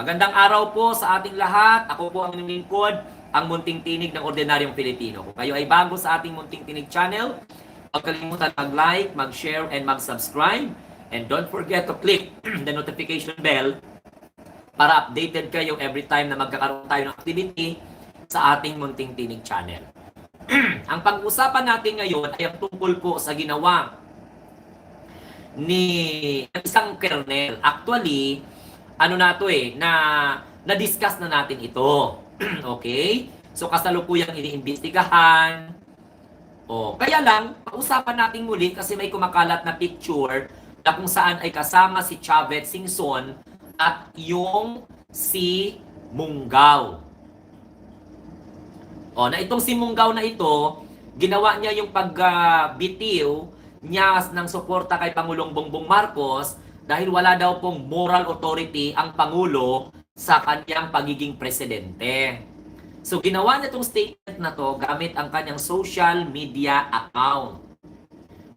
Magandang araw po sa ating lahat. Ako po ang inyong lingkod, ang Munting Tinig ng Ordinaryong Pilipino. Kung kayo ay bago sa ating Munting Tinig channel, huwag kalimutan mag-like, mag-share, and mag-subscribe. And don't forget to click the notification bell para updated kayo every time na magkakaroon tayo ng activity sa ating Munting Tinig channel. Ang pag-usapan natin ngayon ay ang tungkol po sa ginawa ni isang kernel. Actually, ano na to na-discuss na natin ito. Okay? So, kasalukuyang iniimbestigahan. Kaya lang, pag-usapan natin muli kasi may kumakalat na picture na kung saan ay kasama si Chavez Singson at yung si Munggaw. Na itong si Munggaw na ito, ginawa niya yung pagbitiw niya ng suporta kay Pangulong Bongbong Marcos dahil wala daw pong moral authority ang Pangulo sa kanyang pagiging presidente. So ginawa niya itong statement na to gamit ang kanyang social media account.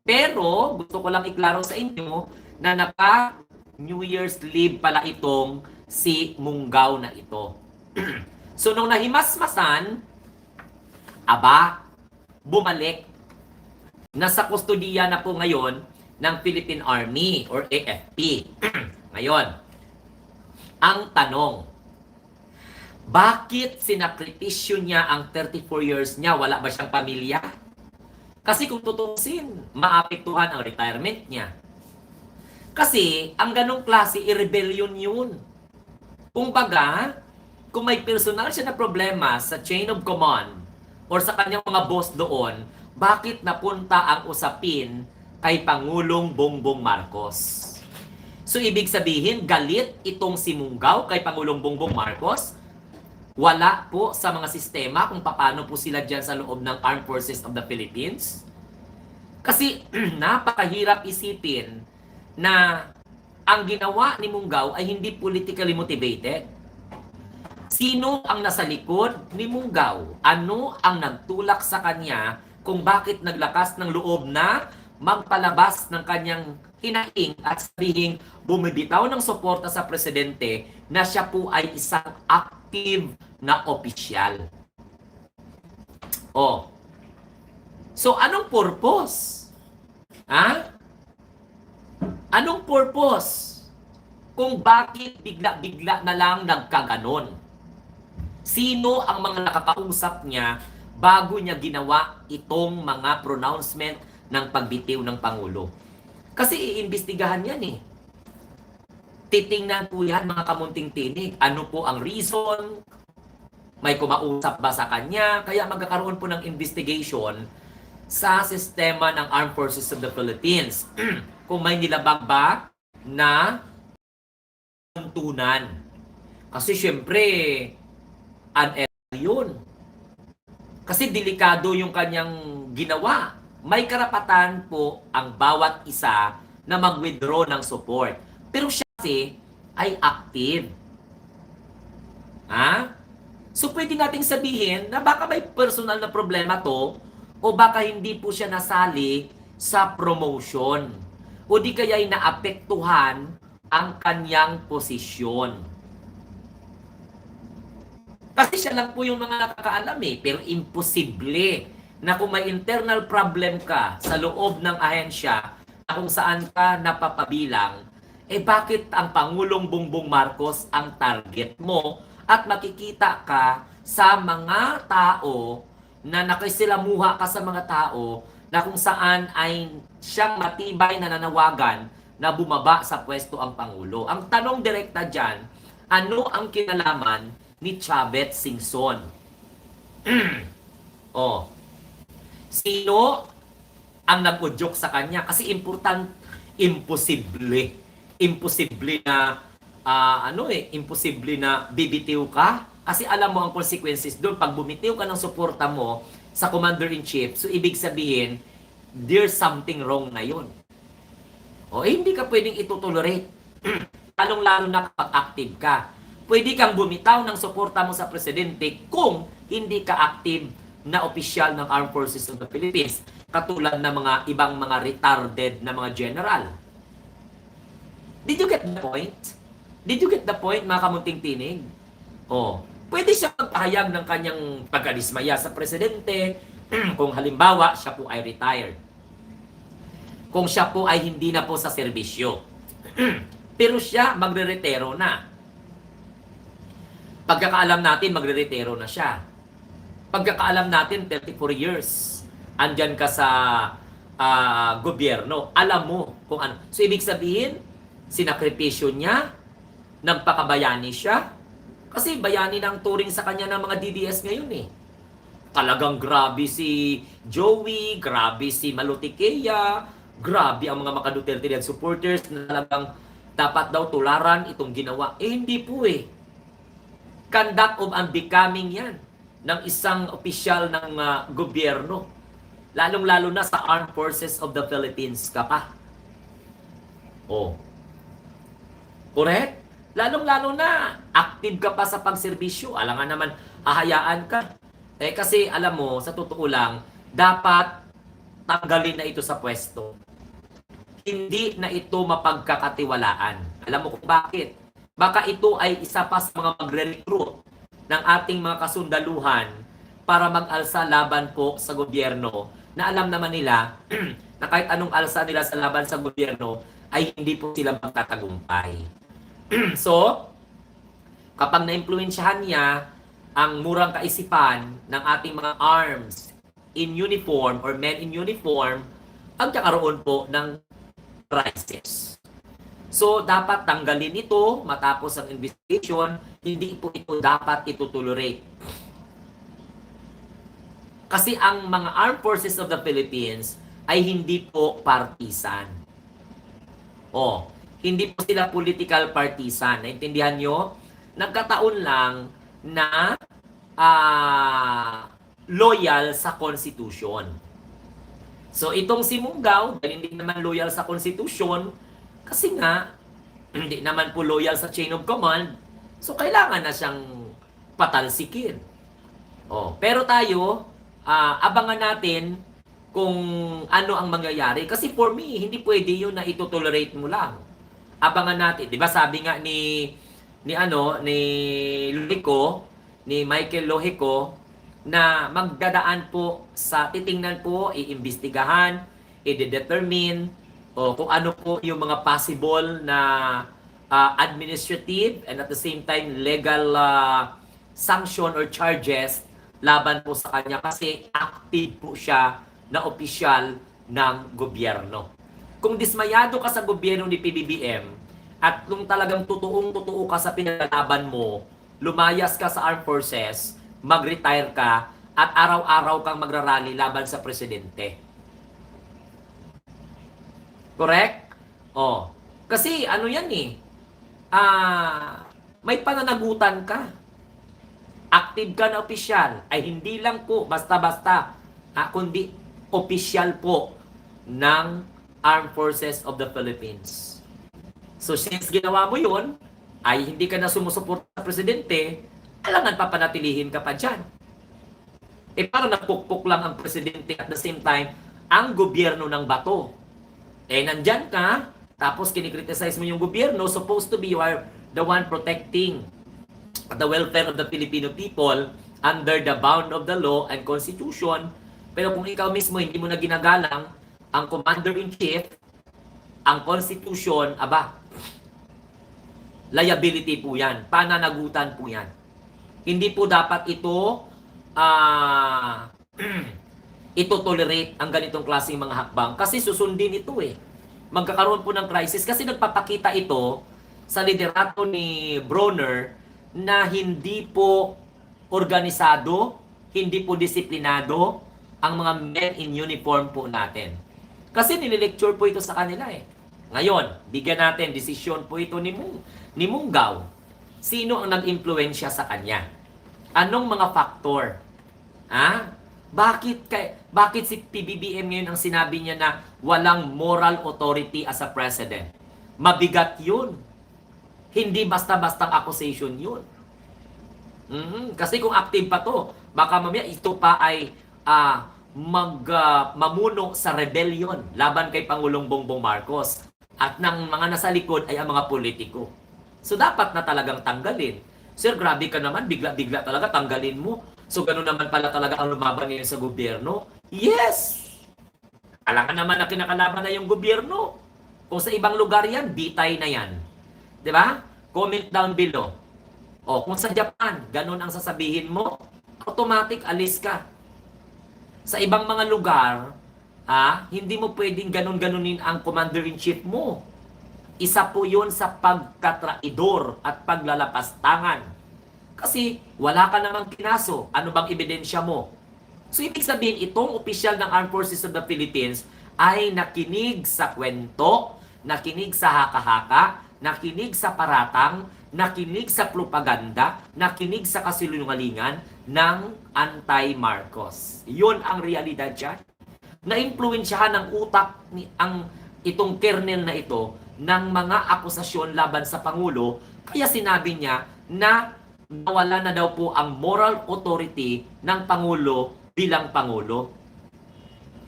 Pero gusto ko lang iklaro sa inyo na naka New Year's leave pala itong si Munggaw na ito. So nung nahimasmasan, bumalik. Nasa kustodiya na po ngayon ng Philippine Army or AFP. Ngayon, ang tanong, bakit sinakripisyo niya ang 34 years niya? Wala ba siyang pamilya? Kasi kung tutusin, maapektuhan ang retirement niya. Kasi ang ganong klase, i-rebellion yun. Kung baga, kung may personal siya na problema sa chain of command or sa kanyang mga boss doon, bakit napunta ang usapin kay Pangulong Bongbong Marcos? So, ibig sabihin, galit itong si Munggaw kay Pangulong Bongbong Marcos. Wala po sa mga sistema kung paano po sila dyan sa loob ng Armed Forces of the Philippines. Kasi napakahirap isipin na ang ginawa ni Munggaw ay hindi politically motivated. Sino ang nasa likod ni Munggaw? Ano ang nagtulak sa kanya kung bakit naglakas ng loob na magpalabas ng kanyang hinaing at sabihing bumibitaw ng suporta sa presidente na siya po ay isang active na opisyal. So anong purpose? Anong purpose kung bakit bigla-bigla na lang nagkaganon? Sino ang mga nakakausap niya bago niya ginawa itong mga pronouncement ng pagbitiw ng Pangulo? Kasi iimbestigahan yan Titingnan po yan mga kamunting tinig. Ano po ang reason? May kumausap ba sa kanya? Kaya magkakaroon po ng investigation sa sistema ng Armed Forces of the Philippines. Kung may nilabag ba na tuntunan. Kasi syempre, unethical yun. Kasi delikado yung kanyang ginawa. May karapatan po ang bawat isa na mag-withdraw ng support. Pero siya kasi ay active. So pwede nating sabihin na baka may personal na problema to o baka hindi po siya nasali sa promotion o di kaya ay naapektuhan ang kanyang posisyon. Kasi siya lang po yung mga nakakaalam pero imposible na kung may internal problem ka sa loob ng ahensya na kung saan ka napapabilang, bakit ang Pangulong Bongbong Marcos ang target mo at makikita ka sa mga tao na nakisilamuha ka sa mga tao na kung saan ay siyang matibay na nanawagan na bumaba sa pwesto ang Pangulo. Ang tanong direkta dyan, ano ang kinalaman ni Chavez Singson? Sino ang nag-udyok sa kanya? Kasi imposible na imposible na bibitiw ka. Kasi alam mo ang consequences doon. Pag bumitiw ka ng suporta mo sa Commander-in-Chief, so ibig sabihin, there's something wrong na yun. Hindi ka pwedeng itutolerate. Lalong-lalo na kapag active ka. Pwede kang bumitaw ng suporta mo sa presidente kung hindi ka active na opisyal ng Armed Forces of the Philippines, katulad ng mga ibang mga retarded na mga general. Did you get the point? Did you get the point, mga kamunting tinig? Oh, pwede siya magpahayag ng kanyang pagkadismaya sa presidente kung halimbawa siya po ay retired. Kung siya po ay hindi na po sa serbisyo. Pero siya magre-retiro na. Pagkakaalam natin, magre-retiro na siya. Pagkakaalam natin, 34 years. Andyan ka sa gobyerno. Alam mo kung ano. So, ibig sabihin, sinakripisyo niya, nagpakabayani siya. Kasi bayani na ang turing sa kanya ng mga DDS ngayon eh. Talagang grabe si Joey, grabe si Malutiquea, grabe ang mga Maka-Duterte and supporters na talagang dapat daw tularan itong ginawa. Eh hindi po eh. Conduct of unbecoming yan ng isang opisyal ng gobyerno. Lalong-lalo na sa Armed Forces of the Philippines ka pa. Oh. Correct? Lalong-lalo na, active ka pa sa pagserbisyo. Alam nga naman, hahayaan ka. Eh kasi alam mo, sa totoo lang, dapat tanggalin na ito sa pwesto. Hindi na ito mapagkakatiwalaan. Alam mo kung bakit? Baka ito ay isa pa sa mga magre-recruit ng ating mga kasundaluhan para mag-alsa laban po sa gobyerno na alam naman nila na kahit anong alsa nila sa laban sa gobyerno ay hindi po sila magtatagumpay. So, kapag na-impluensyahan niya ang murang kaisipan ng ating mga arms in uniform or men in uniform, ang kakaroon po ng crisis. So, dapat tanggalin ito matapos ang investigation, hindi po ito dapat itutolerate. Kasi ang mga Armed Forces of the Philippines ay hindi po partisan. Hindi po sila political partisan. Naintindihan nyo? Nagkataon lang na loyal sa Constitution. So itong si Munggaw, dahil hindi naman loyal sa Constitution, kasi nga, hindi naman po loyal sa chain of command, so kailangan na siyang patalsikin. Pero tayo, abangan natin kung ano ang mangyayari. Kasi for me, hindi pwede yun na ito-tolerate mo lang. Abangan natin. 'Di ba sabi nga ni Lohico, ni Michael Lohico na magdadaan po sa titingnan po, iimbestigahan, i-determine kung ano po yung mga possible na administrative and at the same time legal sanction or charges laban po sa kanya kasi active po siya na opisyal ng gobyerno. Kung dismayado ka sa gobyerno ni PBBM at kung talagang totoong-totoo ka sa pinaglaban mo, lumayas ka sa Armed Forces, mag-retire ka, at araw-araw kang magrarally laban sa presidente. Correct? Kasi ano yan eh, may pananagutan ka. Active ka na opisyal, ay hindi lang po basta-basta, kundi opisyal po ng Armed Forces of the Philippines. So since ginawa mo yun, ay hindi ka na sumusuporta sa presidente, kailangan papanatilihin ka pa dyan. Parang napukpok lang ang presidente at the same time, ang gobyerno ng bato. Nandyan ka, tapos kinikriticize mo yung gobyerno, supposed to be you are the one protecting the welfare of the Filipino people under the bound of the law and constitution. Pero kung ikaw mismo hindi mo na ginagalang ang commander-in-chief, ang constitution, liability po yan. Pananagutan po yan. Hindi po dapat ito ito-tolerate ang ganitong klaseng mga hakbang kasi susundin ito eh. Magkakaroon po ng crisis kasi nagpapakita ito sa liderato ni Bronner na hindi po organisado, hindi po disiplinado ang mga men in uniform po natin. Kasi nililecture po ito sa kanila eh. Ngayon, bigyan natin, desisyon po ito ni Munggaw. Sino ang nag-impluensya sa kanya? Anong mga faktor? Bakit si PBBM ngayon ang sinabi niya na walang moral authority as a president? Mabigat yun. Hindi basta-bastang accusation yun. Kasi kung active pa to, baka mamaya ito pa ay mamuno sa rebellion laban kay Pangulong Bongbong Marcos. At ng mga nasa likod ay ang mga politiko. So, dapat na talagang tanggalin. Sir, grabe ka naman, bigla-bigla talaga tanggalin mo. So, gano'n naman pala talaga ang lumaban ngayon sa gobyerno? Yes! Alangan naman na kinakalaban na yung gobyerno. Kung sa ibang lugar yan, bitay na yan. 'Di ba? Comment down below. O, kung sa Japan, ganun ang sasabihin mo, automatic alis ka. Sa ibang mga lugar, hindi mo pwedeng ganun-ganunin ang commander-in-chief mo. Isa po yun sa pagkatraidor at paglalapas tangan. Kasi wala ka namang kinaso. Ano bang ebidensya mo? So, ibig sabihin, itong opisyal ng Armed Forces of the Philippines ay nakinig sa kwento, nakinig sa haka-haka, nakinig sa paratang, nakinig sa propaganda, nakinig sa kasinungalingan ng anti-Marcos. Yun ang realidad dyan. Na-impluwensyahan ng utak itong kernel na ito ng mga akusasyon laban sa Pangulo, kaya sinabi niya na nawala na daw po ang moral authority ng Pangulo bilang Pangulo.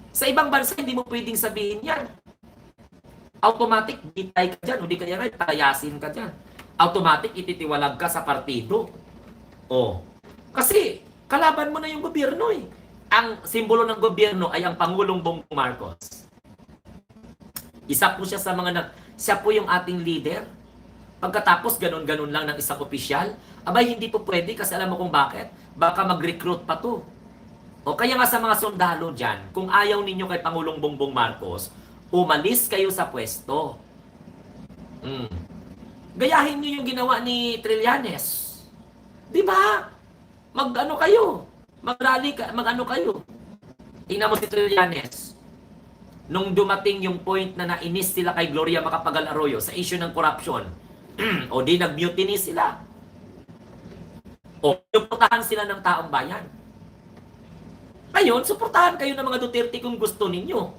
Sa ibang bansa, hindi mo pwedeng sabihin yan. Automatic, bitay ka dyan, o di kaya nga, tayasin ka dyan. Automatic, ititiwalag ka sa partido. Kasi, kalaban mo na yung gobyerno eh. Ang simbolo ng gobyerno ay ang Pangulong Bongbong Marcos. Isa po siya sa siya po yung ating leader. Pagkatapos, ganun-ganun lang ng isang opisyal, abay, hindi po pwede kasi alam mo kung bakit? Baka mag-recruit pa to. O kaya nga sa mga sundalo dyan, kung ayaw ninyo kay Pangulong Bongbong Marcos, umalis kayo sa pwesto. Gayahin nyo yung ginawa ni Trillanes. Di ba? Mag-ano kayo? Mag-rally kayo? Tingnan mo si Trillanes. Nung dumating yung point na nainis sila kay Gloria Macapagal Arroyo sa issue ng corruption, o di nag-mutiny sila. O suportahan sila ng taong bayan. Ngayon, suportahan kayo ng mga Duterte kung gusto ninyo.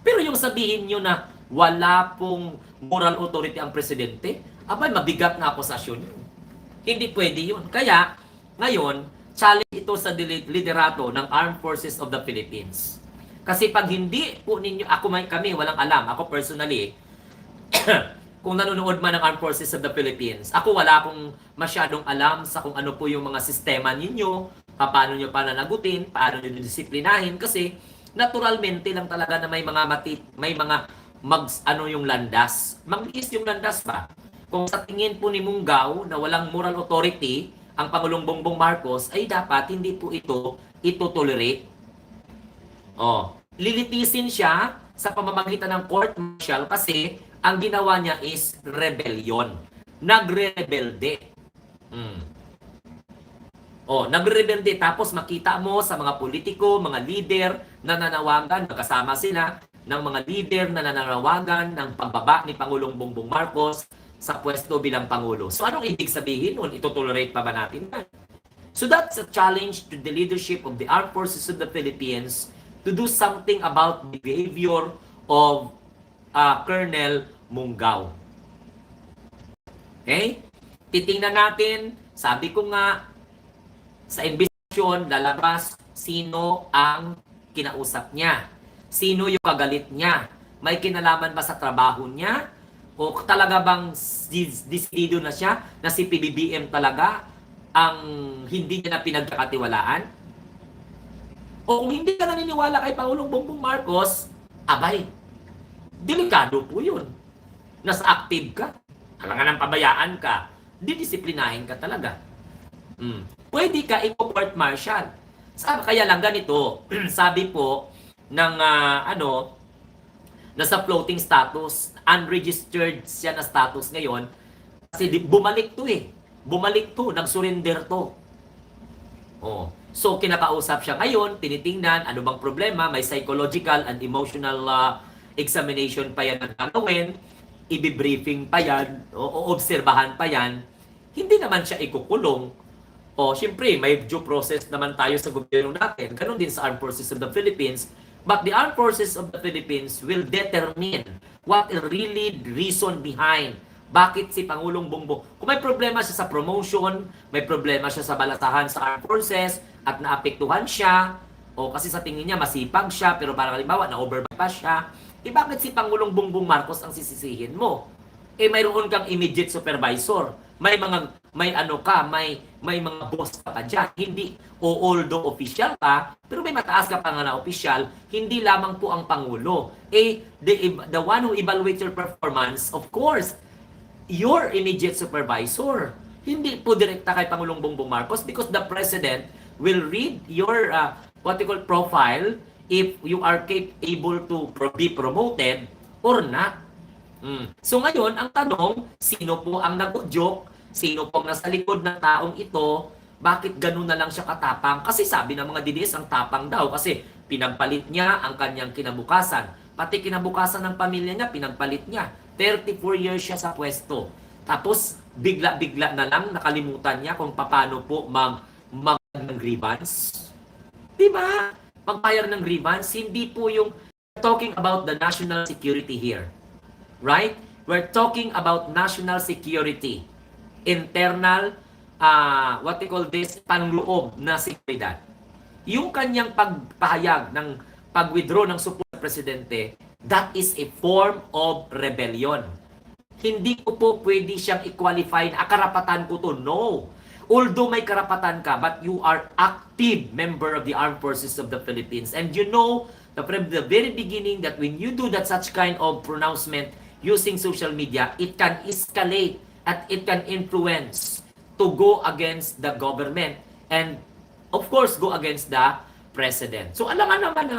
Pero yung sabihin nyo na wala pong moral authority ang presidente, abay, mabigat na akusasyon yun. Hindi pwede yun. Kaya, ngayon, challenge ito sa liderato ng Armed Forces of the Philippines. Kasi pag hindi po ninyo, kami, walang alam, ako personally, kung nanonood man ng Armed Forces of the Philippines, ako wala akong masyadong alam sa kung ano po yung mga sistema ninyo, paano nyo pananagutin, paano nyo disiplinahin, kasi naturalmente lang talaga na may mga yung landas. Mag-is yung landas ba? Kung sa tingin po ni Munggao na walang moral authority ang Pangulong Bongbong Marcos, ay dapat hindi po ito tolerate. Lilitisin siya sa pamamagitan ng court martial kasi ang ginawa niya is rebellion. Nagre-rebelde. Nagre-rebelde tapos makita mo sa mga politiko, mga leader na nanawagan, magkasama sila ng mga leader na nananawagan ng pagbaba ni Pangulong Bongbong Marcos sa pwesto bilang Pangulo. So anong ibig sabihin nun? Ito-tolerate pa ba natin? So that's a challenge to the leadership of the Armed Forces of the Philippines to do something about the behavior of Colonel Munggao. Okay? Titingnan natin, sabi ko nga, sa investigasyon, lalabas sino ang kinausap niya. Sino yung kagalit niya. May kinalaman ba sa trabaho niya? O talaga bang decidido na siya na si PBBM talaga ang hindi niya na pinagkakatiwalaan? O kung hindi ka naniniwala kay Pangulong Bongbong Marcos, abay, delikado po yun. Nasa active ka, halangan ng pabayaan ka, didisiplinahin ka talaga. Pwede ka i-court martial. Kaya lang ganito, sabi po ng nasa floating status, unregistered siya na status ngayon, kasi bumalik to, nag-surrender to. So kinakausap siya ngayon, tinitingnan ano bang problema, may psychological and emotional examination pa yan na gagawin, i-briefing pa yan, o obserbahan pa yan, hindi naman siya ikukulong. Siyempre, may due process naman tayo sa gobyerno natin. Ganon din sa Armed Forces of the Philippines. But the Armed Forces of the Philippines will determine what is really the reason behind bakit si Pangulong Bongbong. Kung may problema siya sa promotion, may problema siya sa balatahan sa Armed Forces, at naapektuhan siya, o kasi sa tingin niya masipag siya, pero parang halimbawa na-overbypass siya, bakit si Pangulong Bongbong Marcos ang sisisihin mo? eh mayroon kang immediate supervisor. May ano ka, may mga boss ka pa diyan. Hindi o although official ka, pero may mataas ka pa nga na official, hindi lamang po ang pangulo. Eh the one who evaluates your performance, of course, your immediate supervisor. Hindi po direkta kay Pangulong Bongbong Marcos because the president will read your what you call profile if you are able to be promoted or not. So ngayon, ang tanong, sino po ang nag-joke? Sino po ang nasa likod ng taong ito? Bakit ganun na lang siya katapang? Kasi sabi ng mga DDS, ang tapang daw. Kasi pinagpalit niya ang kanyang kinabukasan. Pati kinabukasan ng pamilya niya, pinagpalit niya. 34 years siya sa pwesto. Tapos, bigla-bigla na lang nakalimutan niya kung paano po ng grievance. Diba? Mag-fire ng grievance, hindi po yung talking about the national security here. Right? We're talking about national security. Internal, what we call this, panloob na seguridad. Yung kanyang pagpahayag ng pag-withdraw ng support sa presidente, that is a form of rebellion. Hindi ko po pwede siyang i-qualify na karapatan ko to. No. Although may karapatan ka, but you are active member of the Armed Forces of the Philippines. And you know, from the very beginning, that when you do that such kind of pronouncement using social media, it can escalate at it can influence to go against the government and of course go against the president. So alangan naman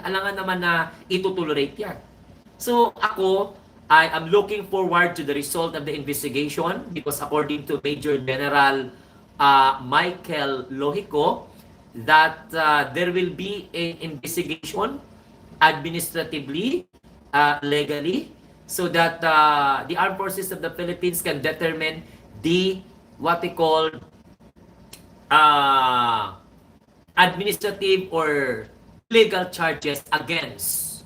alangan naman na itutolerate yan. So ako, I am looking forward to the result of the investigation because according to Major General Michael Lohico, that there will be an investigation administratively, legally, so that the Armed Forces of the Philippines can determine what they call administrative or legal charges against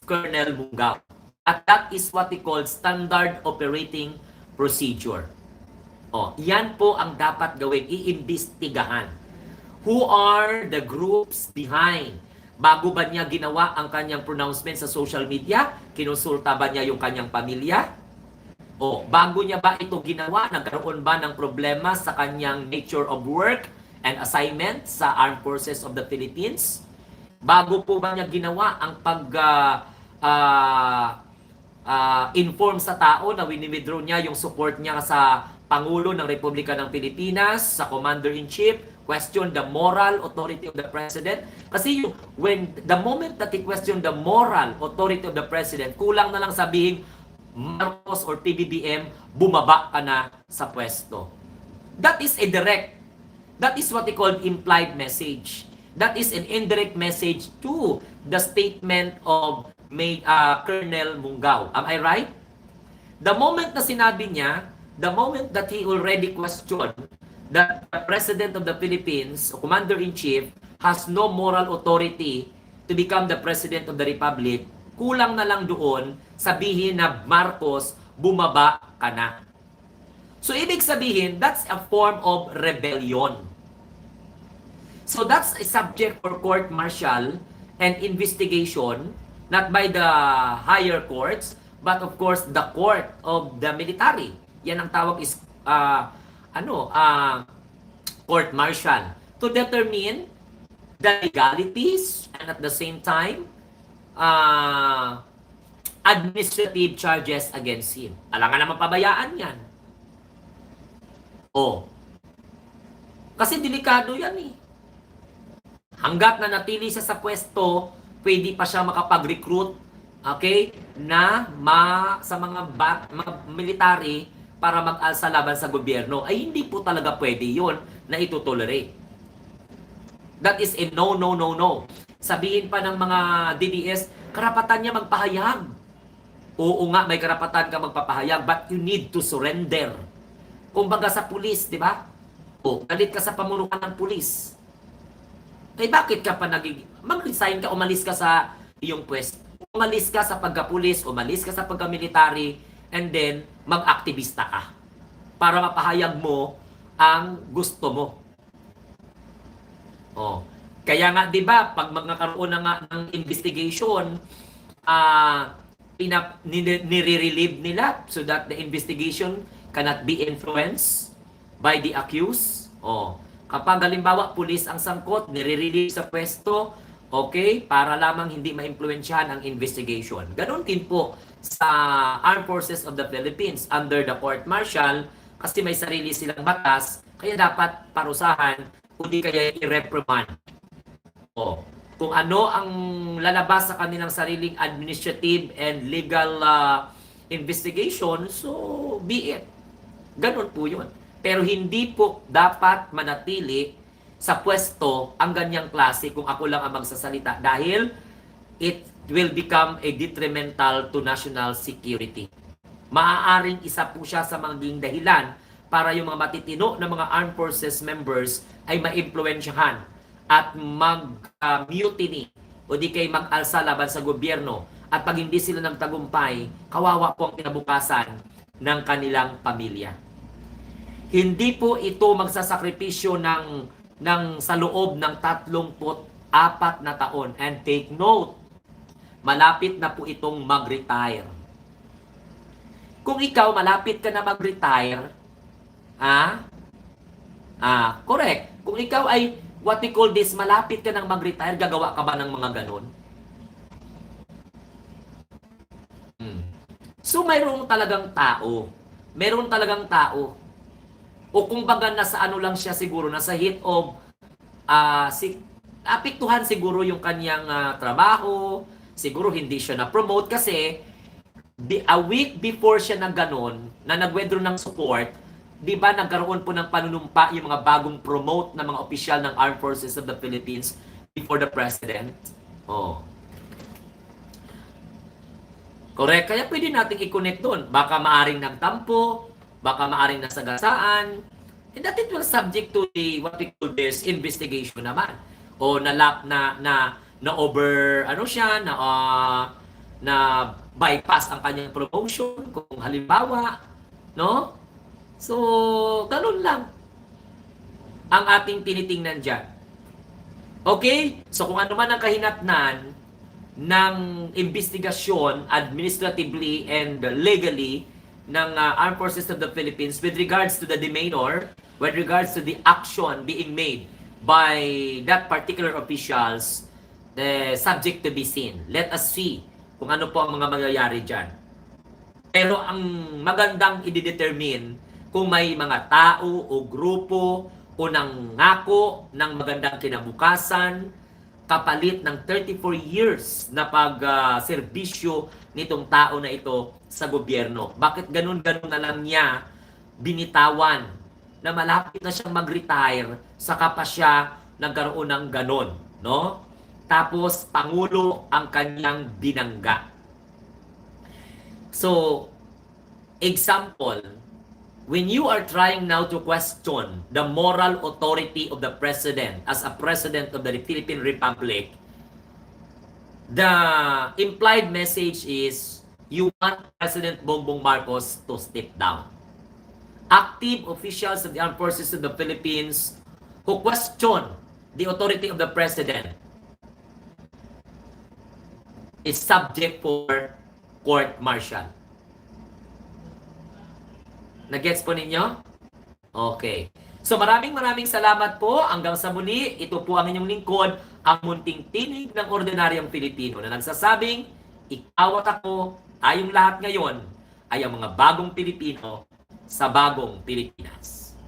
Colonel Mungao. At that is what they call standard operating procedure. Yan po ang dapat gawin, iimbestigahan. Who are the groups behind? Bago ba niya ginawa ang kanyang pronouncement sa social media? Kinonsulta ba niya yung kanyang pamilya? Bago niya ba ito ginawa? Nagkaroon ba ng problema sa kanyang nature of work and assignment sa Armed Forces of the Philippines? Bago po ba niya ginawa ang inform sa tao na wini-withdraw niya yung support niya sa Pangulo ng Republika ng Pilipinas, sa Commander-in-Chief, question the moral authority of the President? Kasi the moment that he question the moral authority of the President, kulang na lang sabihin, Marcos or PBBM, bumaba ka na sa pwesto. That is what they call implied message. That is an indirect message to the statement of Colonel Mungao. Am I right? The moment na sinabi niya, the moment that he already questioned that the President of the Philippines, Commander-in-Chief, has no moral authority to become the President of the Republic, kulang na lang doon sabihin na Marcos, bumaba ka na. So ibig sabihin, that's a form of rebellion. So that's a subject for court-martial and investigation, not by the higher courts, but of course the court of the military. Yan ang tawag is court-martial to determine the legalities and at the same time administrative charges against him. Alangan naman pabayaan yan. Kasi delikado yan eh. Hanggat na natili siya sa pwesto, pwede pa siya makapag-recruit, okay, sa mga military para mag-alsa laban sa gobyerno. Ay hindi po talaga pwede yun na itutolerate. That is a no, no, no, no. Sabihin pa ng mga DDS, karapatan niya magpahayag. Oo nga, may karapatan ka magpapahayag, but you need to surrender. Kumbaga sa pulis, di ba? Galit ka sa pamunuan ng pulis. Bakit ka pa mag-resign ka, umalis ka sa iyong pwesto. Umalis ka sa pagka-pulis, umalis ka sa pagka-military, and then mag-aktivista ka para mapahayag mo ang gusto mo. Kaya nga 'di ba, pag magkakaroon na nga ng investigation, nire-relieve nila so that the investigation cannot be influenced by the accused. Kapag halimbawa pulis ang sangkot, nire-relieve sa pwesto, okay, para lamang hindi ma-impluwensyahan ang investigation. Ganon din po sa Armed Forces of the Philippines under the court martial kasi may sarili silang batas, kaya dapat parusahan o di kaya i-reprimand. Kung ano ang lalabas sa kanilang sariling administrative and legal investigation, so be it. Ganon po yun. Pero hindi po dapat manatili sa pwesto ang ganyang klase kung ako lang ang magsasalita dahil it will become a detrimental to national security. Maaaring isa po siya sa maging dahilan para yung mga matitino na mga armed forces members ay maimpluwensyahan at mag-mutiny o di kay mag-alsa laban sa gobyerno. At pag hindi sila ng tagumpay, kawawa po ang kinabukasan ng kanilang pamilya. Hindi po ito magsasakripisyo ng sa loob ng 34 na taon. And take note, malapit na po itong mag-retire. Kung ikaw malapit ka na mag-retire, correct. Kung ikaw ay what we call this, malapit ka nang mag-retire, gagawa ka ba ng mga ganon? So mayroong talagang tao. Meron talagang tao. O kung baga nasa ano lang siya siguro, nasa heat of apektuhan siguro yung kanyang trabaho, siguro hindi siya na-promote kasi a week before siya na ganon, na nag-withdraw ng support, di ba nagkaroon po ng panunumpa yung mga bagong promote na mga opisyal ng Armed Forces of the Philippines before the President? Correct. Kaya pwede natin i-connect doon. Baka maaring nagtampo, baka maaring nasagasaan, and that it will subject to the what we call this investigation naman. O na over ano siya na bypass ang kanyang promotion kung halimbawa, no? So, ganun lang ang ating tinitingnan diyan. Okay? So kung ano man ang kahinatnan ng investigasyon administratively and legally ng Armed Forces of the Philippines with regards to the demeanor, with regards to the action being made by that particular officials, subject to be seen. Let us see kung ano po ang mga mangyayari dyan. Pero ang magandang i-determine kung may mga tao o grupo o nangako ng magandang kinabukasan kapalit ng 34 years na pag-serbisyo nitong tao na ito sa gobyerno. Bakit ganun-ganun na lang niya binitawan na malapit na siyang mag-retire saka pa siya nagkaroon ng ganon, no? Tapos pangulo ang kanyang binangga. So, example, when you are trying now to question the moral authority of the president as a president of the Philippine Republic, the implied message is you want President Bongbong Marcos to step down. Active officials of the Armed Forces of the Philippines who question the authority of the president is subject for court martial. Nagets po ninyo? Okay. So maraming salamat po. Hanggang sa muli, ito po ang inyong lingkod, ang munting tinig ng ordinaryong Pilipino na nagsasabing, ikaw at ako, tayong lahat ngayon, ay ang mga bagong Pilipino sa bagong Pilipinas.